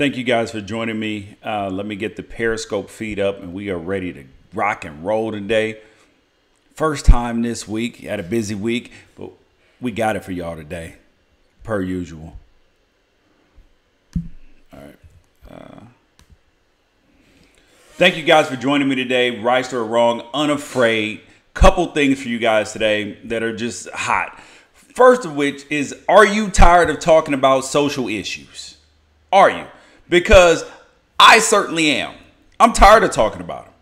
Thank you guys for joining me. Let me get the Periscope feed up, and we are ready to rock and roll today. First time this week. Had a busy week, but we got it for y'all today, per usual. All right. Thank you guys for joining me today. Right or wrong, unafraid. Couple things for you guys today that are just hot. First of which is, are you tired of talking about social issues? Are you? Because I certainly am. I'm tired of talking about them.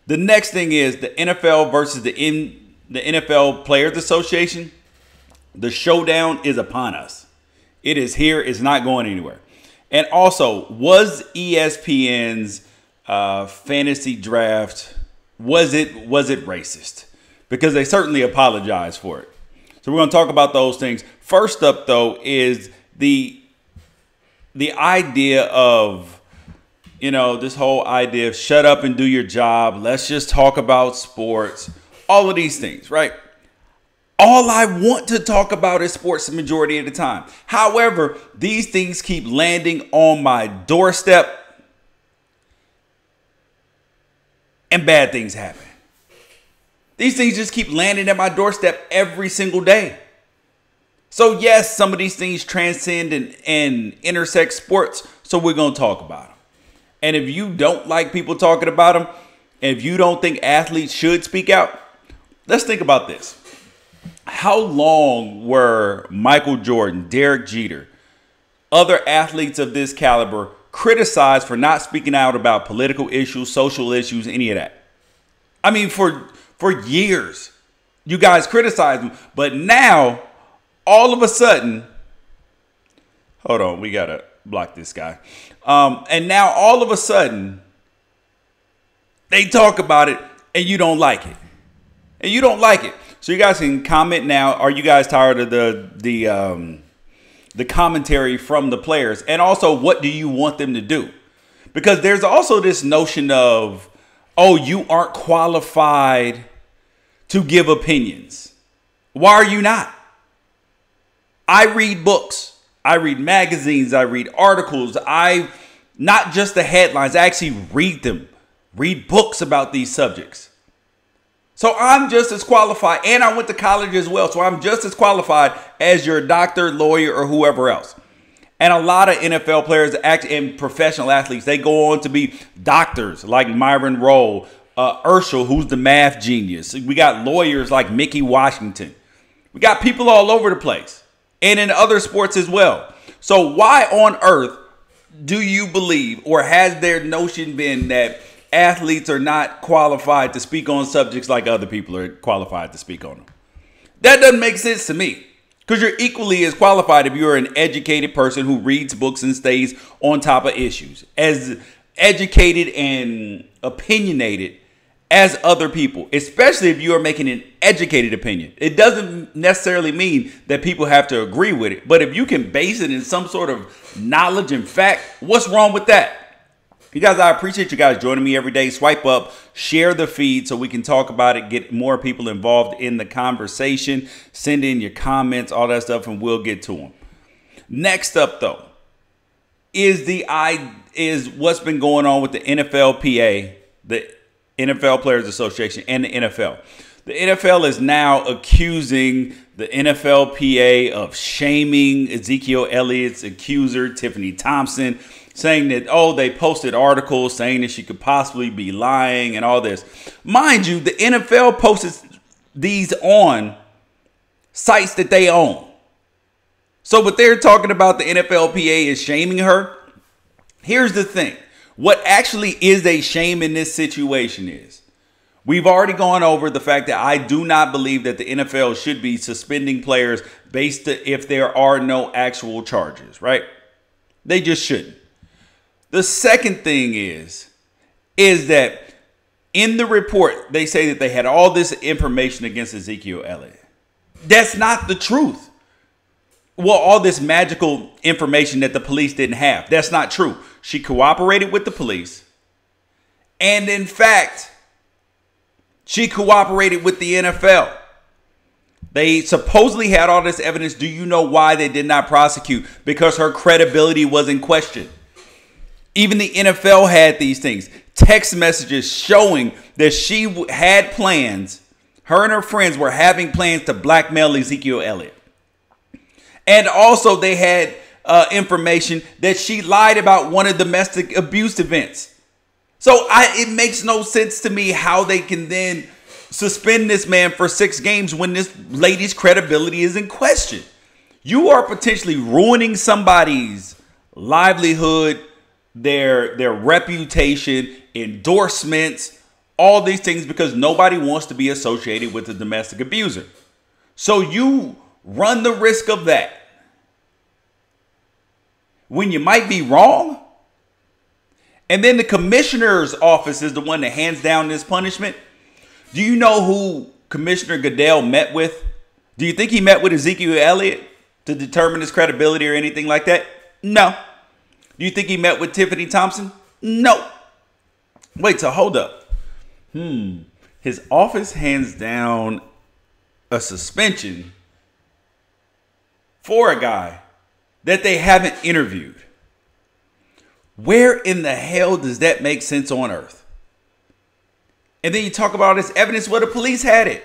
The next thing is the NFL versus the NFL Players Association. The showdown is upon us. It is here. It's not going anywhere. And also, was ESPN's fantasy draft, was it racist? Because they certainly apologized for it. So we're going to talk about those things. First up, though, is the idea of, this whole idea of shut up and do your job. Let's just talk about sports. All of these things, right? All I want to talk about is sports the majority of the time. However, these things keep landing on my doorstep and bad things happen. These things just keep landing at my doorstep every single day. So yes, some of these things transcend and intersect sports, so we're going to talk about them. And if you don't like people talking about them, and if you don't think athletes should speak out, let's think about this. How long were Michael Jordan, Derek Jeter, other athletes of this caliber criticized for not speaking out about political issues, social issues, any of that? I mean, for years, you guys criticized them, but now, all of a sudden, hold on, we got to block this guy. And now, all of a sudden, they talk about it, and you don't like it. And you don't like it. So you guys can comment now. Are you guys tired of the commentary from the players? And also, what do you want them to do? Because there's also this notion of, oh, you aren't qualified to give opinions. Why are you not? I read books. I read magazines. I read articles. Not just the headlines. I actually read them. Read books about these subjects. So I'm just as qualified, and I went to college as well. So I'm just as qualified as your doctor, lawyer, or whoever else. And a lot of NFL players and professional athletes, they go on to be doctors like Myron Rolle, Urschel, who's the math genius. We got lawyers like Mickey Washington. We got people all over the place and in other sports as well. So why on earth do you believe, or has their notion been that athletes are not qualified to speak on subjects like other people are qualified to speak on them? That doesn't make sense to me, because you're equally as qualified if you're an educated person who reads books and stays on top of issues, as educated and opinionated as other people, especially if you are making an educated opinion. It doesn't necessarily mean that people have to agree with it, but if you can base it in some sort of knowledge and fact, what's wrong with that? You guys, I appreciate you guys joining me every day. Swipe up, share the feed so we can talk about it, get more people involved in the conversation. Send in your comments, all that stuff, and we'll get to them. Next up, though, is what's been going on with the NFLPA, the NFL Players Association, and the NFL. The NFL is now accusing the NFLPA of shaming Ezekiel Elliott's accuser, Tiffany Thompson, saying that, oh, they posted articles saying that she could possibly be lying and all this. Mind you, the NFL posted these on sites that they own. So what they're talking about, the NFLPA is shaming her. Here's the thing. What actually is a shame in this situation is, we've already gone over the fact that I do not believe that the NFL should be suspending players based if there are no actual charges, right? They just shouldn't. The second thing is that in the report, they say that they had all this information against Ezekiel Elliott. That's not the truth. Well, all this magical information that the police didn't have. That's not true. She cooperated with the police. And in fact, she cooperated with the NFL. They supposedly had all this evidence. Do you know why they did not prosecute? Because her credibility was in question. Even the NFL had these things. Text messages showing that she had plans. Her and her friends were having plans to blackmail Ezekiel Elliott. And also they had information that she lied about one of the domestic abuse events. So it makes no sense to me how they can then suspend this man for 6 games when this lady's credibility is in question. You are potentially ruining somebody's livelihood, their reputation, endorsements, all these things because nobody wants to be associated with a domestic abuser. So you run the risk of that when you might be wrong. And then the commissioner's office is the one that hands down this punishment. Do you know who Commissioner Goodell met with? Do you think he met with Ezekiel Elliott to determine his credibility or anything like that? No. Do you think he met with Tiffany Thompson? No. Wait, so hold up. His office hands down a suspension for a guy that they haven't interviewed. Where in the hell does that make sense on earth? And then you talk about this evidence where the police had it.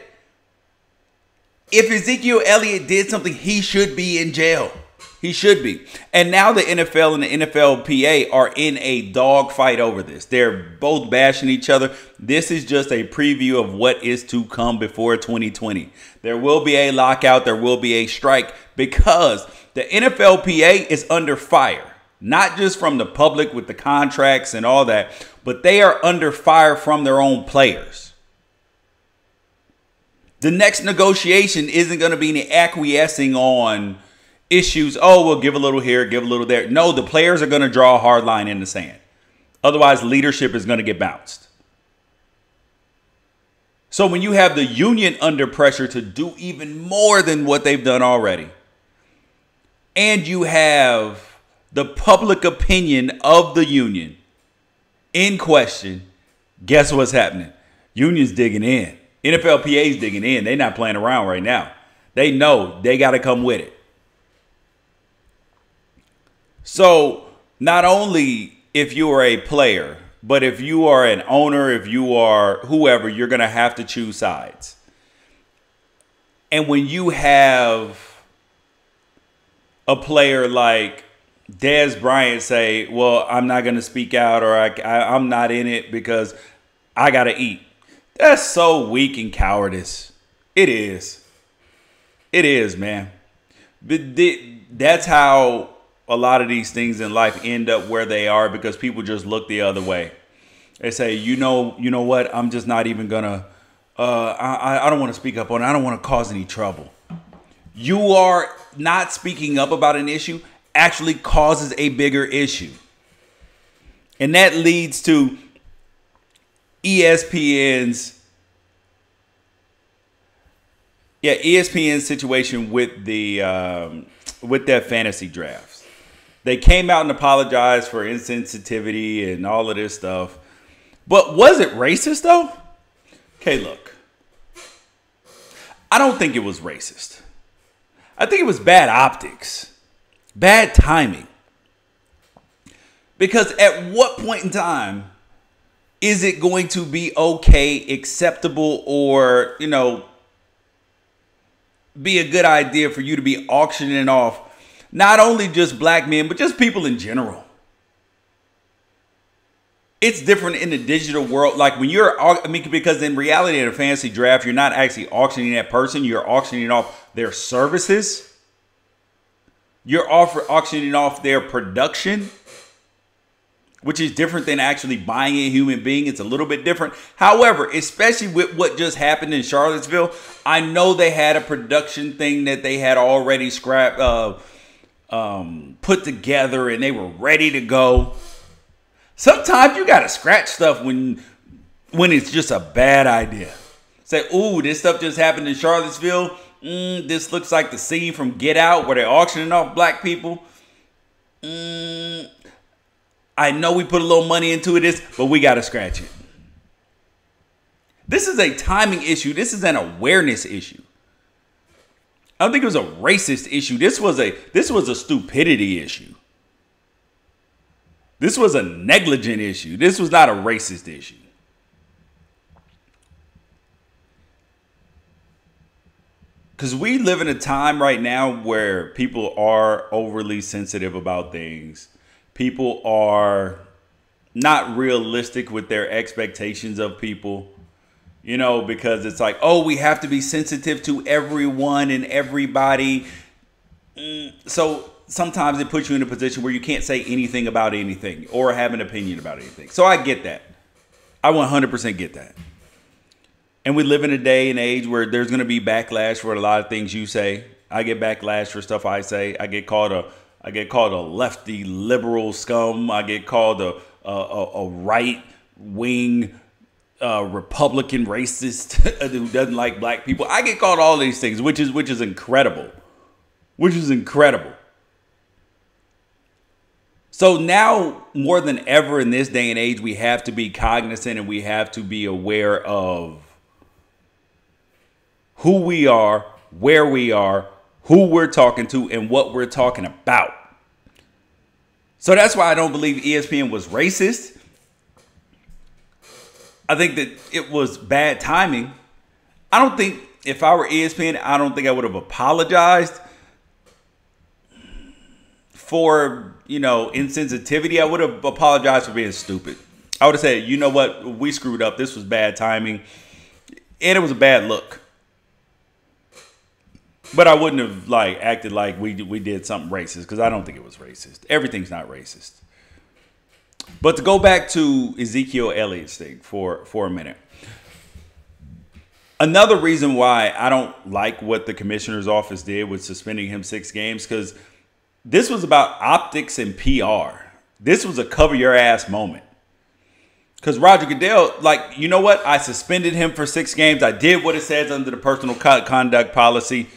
If Ezekiel Elliott did something, he should be in jail. He should be. And now the NFL and the NFLPA are in a dogfight over this. They're both bashing each other. This is just a preview of what is to come before 2020. There will be a lockout. There will be a strike because the NFLPA is under fire. Not just from the public with the contracts and all that, but they are under fire from their own players. The next negotiation isn't going to be any acquiescing on issues. Oh, we'll give a little here, give a little there. No, the players are going to draw a hard line in the sand. Otherwise, leadership is going to get bounced. So when you have the union under pressure to do even more than what they've done already, and you have the public opinion of the union in question, guess what's happening? Union's digging in. NFLPA's digging in. They're not playing around right now. They know they got to come with it. So not only if you are a player, but if you are an owner, if you are whoever, you're going to have to choose sides. And when you have a player like Dez Bryant say, well, I'm not going to speak out, or I'm not in it because I got to eat. That's so weak and cowardice. It is. It is, man. But that's how a lot of these things in life end up where they are because people just look the other way. They say, you know what? I'm just not even going to, I don't want to speak up on it. I don't want to cause any trouble. You are not speaking up about an issue actually causes a bigger issue. And that leads to ESPN's situation with their fantasy drafts. They came out and apologized for insensitivity and all of this stuff. But was it racist though? Okay, look. I don't think it was racist. I think it was bad optics. Bad timing. Because at what point in time is it going to be okay, acceptable, or, be a good idea for you to be auctioning off not only just black men, but just people in general? It's different in the digital world. Like when because in reality in a fantasy draft, you're not actually auctioning that person. You're auctioning off their services. You're auctioning off their production, which is different than actually buying a human being. It's a little bit different. However, especially with what just happened in Charlottesville, I know they had a production thing that they had already put together and they were ready to go. Sometimes you got to scratch stuff when it's just a bad idea. Say, ooh, this stuff just happened in Charlottesville. This looks like the scene from Get Out where they're auctioning off black people. I know we put a little money into this, but we got to scratch it. This is a timing issue. This is an awareness issue. I don't think it was a racist issue. This was a stupidity issue. This was a negligent issue. This was not a racist issue. Because we live in a time right now where people are overly sensitive about things. People are not realistic with their expectations of people. You know, because it's like, oh, we have to be sensitive to everyone and everybody. So sometimes it puts you in a position where you can't say anything about anything or have an opinion about anything. So I get that. I 100% get that. And we live in a day and age where there's going to be backlash for a lot of things you say. I get backlash for stuff I say. I get called a lefty liberal scum. I get called a right wing Republican racist who doesn't like black people. I get called all these things, which is incredible. Which is incredible. So now more than ever in this day and age, we have to be cognizant and we have to be aware of who we are, where we are, who we're talking to, and what we're talking about. So that's why I don't believe ESPN was racist. I think that it was bad timing. I don't think if I were ESPN, I don't think I would have apologized for, insensitivity. I would have apologized for being stupid. I would have said, you know what, we screwed up. This was bad timing. And it was a bad look. But I wouldn't have acted like we did something racist, because I don't think it was racist. Everything's not racist. But to go back to Ezekiel Elliott's thing for a minute. Another reason why I don't like what the commissioner's office did with suspending him 6 games, because this was about optics and PR. This was a cover your ass moment. Because Roger Goodell, you know what? I suspended him for 6 games. I did what it says under the personal conduct policy.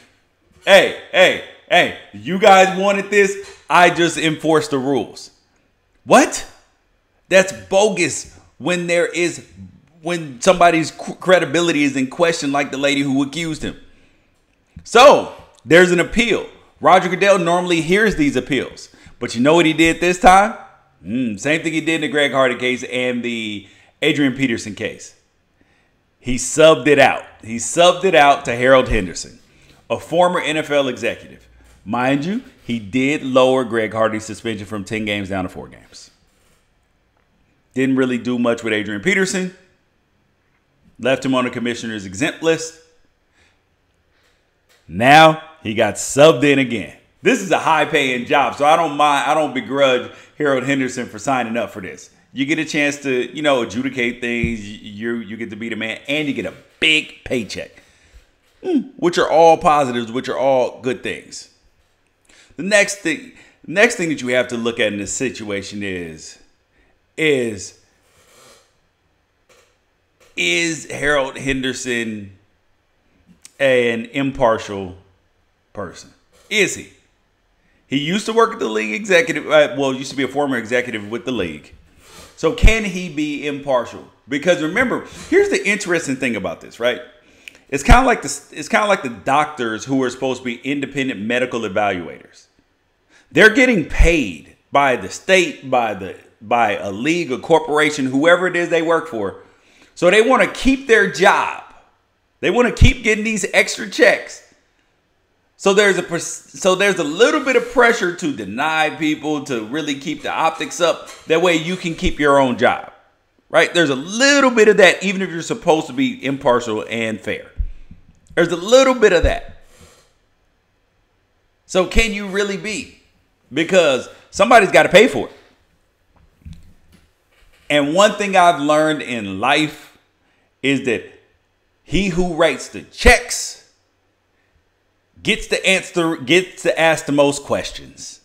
Hey, you guys wanted this. I just enforced the rules. What? That's bogus when somebody's credibility is in question, like the lady who accused him. So there's an appeal. Roger Goodell normally hears these appeals. But you know what he did this time? Same thing he did in the Greg Hardy case and the Adrian Peterson case. He subbed it out. He subbed it out to Harold Henderson, a former NFL executive. Mind you, he did lower Greg Hardy's suspension from 10 games down to 4 games. Didn't really do much with Adrian Peterson. Left him on the commissioner's exempt list. Now he got subbed in again. This is a high-paying job, so I don't begrudge Harold Henderson for signing up for this. You get a chance to, adjudicate things. You get to be the man, and you get a big paycheck, which are all positives, which are all good things. The next thing that you have to look at in this situation is Harold Henderson an impartial person? Is he? He used to work at the league executive. Used to be a former executive with the league. So can he be impartial? Because remember, here's the interesting thing about this, right? It's kind of like the doctors who are supposed to be independent medical evaluators. They're getting paid by the state, by a league, a corporation, whoever it is they work for. So they want to keep their job. They want to keep getting these extra checks. So there's a little bit of pressure to deny people, to really keep the optics up. That way you can keep your own job, right? There's a little bit of that, even if you're supposed to be impartial and fair. There's a little bit of that. So can you really be? Because somebody's got to pay for it. And one thing I've learned in life is that he who writes the checks gets to ask the most questions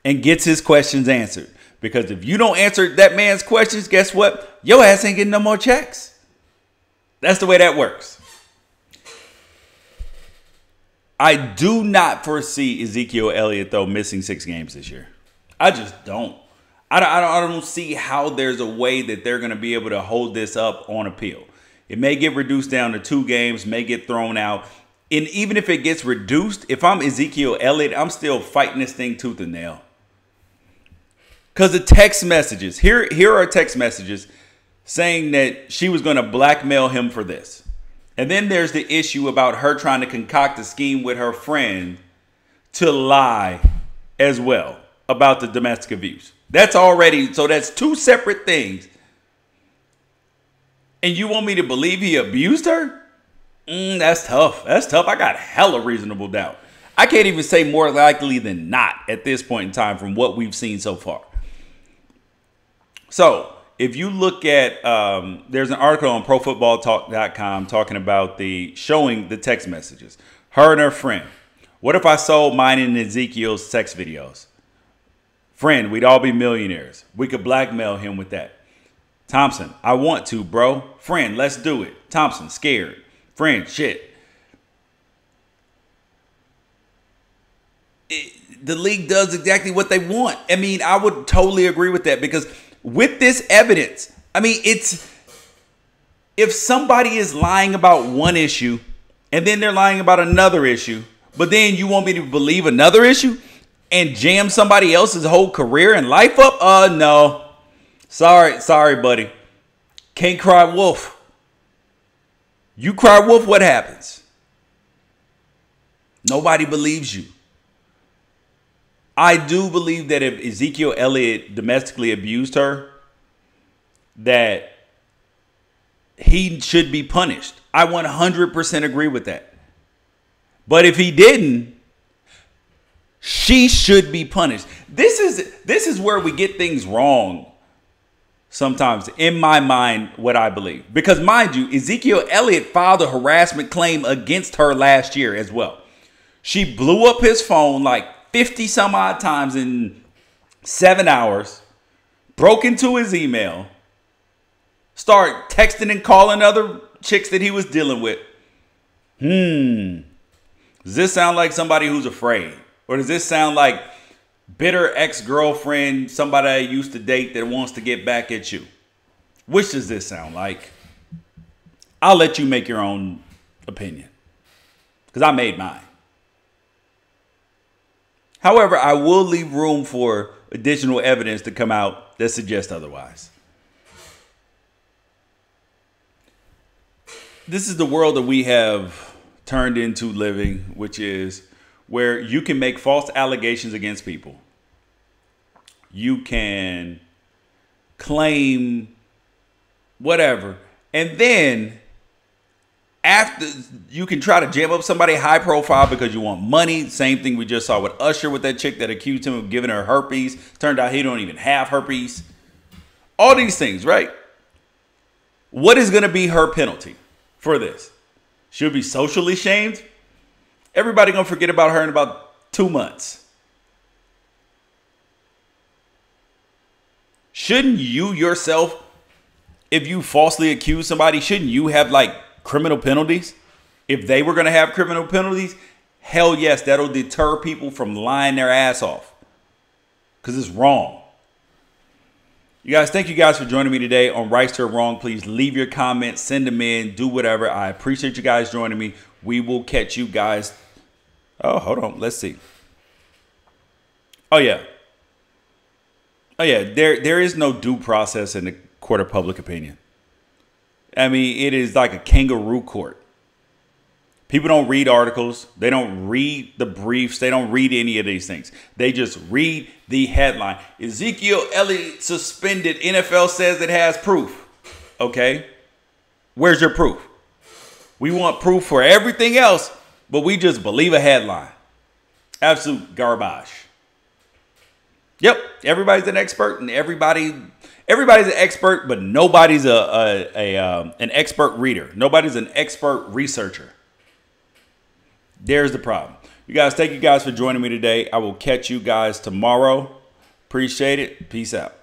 and gets his questions answered. Because if you don't answer that man's questions, guess what? Your ass ain't getting no more checks. That's the way that works. I do not foresee Ezekiel Elliott, though, missing 6 games this year. I just don't. I don't see how there's a way that they're going to be able to hold this up on appeal. It may get reduced down to 2 games, may get thrown out. And even if it gets reduced, if I'm Ezekiel Elliott, I'm still fighting this thing tooth and nail. Because the text messages, here are text messages saying that she was going to blackmail him for this. And then there's the issue about her trying to concoct a scheme with her friend to lie as well about the domestic abuse. That's already, so that's two separate things. And you want me to believe he abused her? That's tough. That's tough. I got hella reasonable doubt. I can't even say more likely than not at this point in time from what we've seen so far. So if you look at, there's an article on ProFootballTalk.com talking about showing the text messages. Her and her friend. What if I sold mine and Ezekiel's sex videos? Friend, we'd all be millionaires. We could blackmail him with that. Thompson, I want to, bro. Friend, let's do it. Thompson, scared. Friend, shit. The league does exactly what they want. I mean, I would totally agree with that because with this evidence, I mean, it's if somebody is lying about one issue and then they're lying about another issue, but then you want me to believe another issue and jam somebody else's whole career and life up? No. Sorry, buddy. Can't cry wolf. You cry wolf, what happens? Nobody believes you. I do believe that if Ezekiel Elliott domestically abused her, that he should be punished. I 100% agree with that. But if he didn't, she should be punished. This is where we get things wrong sometimes, in my mind, what I believe. Because mind you, Ezekiel Elliott filed a harassment claim against her last year as well. She blew up his phone like 50 some odd times in 7 hours, broke into his email, started texting and calling other chicks that he was dealing with. Does this sound like somebody who's afraid? Or does this sound like bitter ex-girlfriend, somebody I used to date that wants to get back at you? Which does this sound like? I'll let you make your own opinion because I made mine. However, I will leave room for additional evidence to come out that suggests otherwise. This is the world that we have turned into living, which is where you can make false allegations against people. You can claim whatever. And then after, you can try to jam up somebody high profile because you want money. Same thing we just saw with Usher with that chick that accused him of giving her herpes. Turned out he don't even have herpes. All these things, right? What is going to be her penalty for this? She'll be socially shamed. Everybody going to forget about her in about 2 months. Shouldn't you yourself, if you falsely accuse somebody, shouldn't you have like criminal penalties? If they were going to have criminal penalties, hell yes, that'll deter people from lying their ass off. Because it's wrong. You guys, thank you guys for joining me today on Rights to Wrong. Please leave your comments, send them in, do whatever. I appreciate you guys joining me. We will catch you guys. Oh, hold on. Let's see. Oh, yeah. There is no due process in the court of public opinion. I mean, it is like a kangaroo court. People don't read articles. They don't read the briefs. They don't read any of these things. They just read the headline. Ezekiel Elliott suspended. NFL says it has proof. Okay. Where's your proof? We want proof for everything else, but we just believe a headline. Absolute garbage. Yep. Everybody's an expert and everybody's an expert, but nobody's an expert reader. Nobody's an expert researcher. There's the problem. You guys, thank you guys for joining me today. I will catch you guys tomorrow. Appreciate it. Peace out.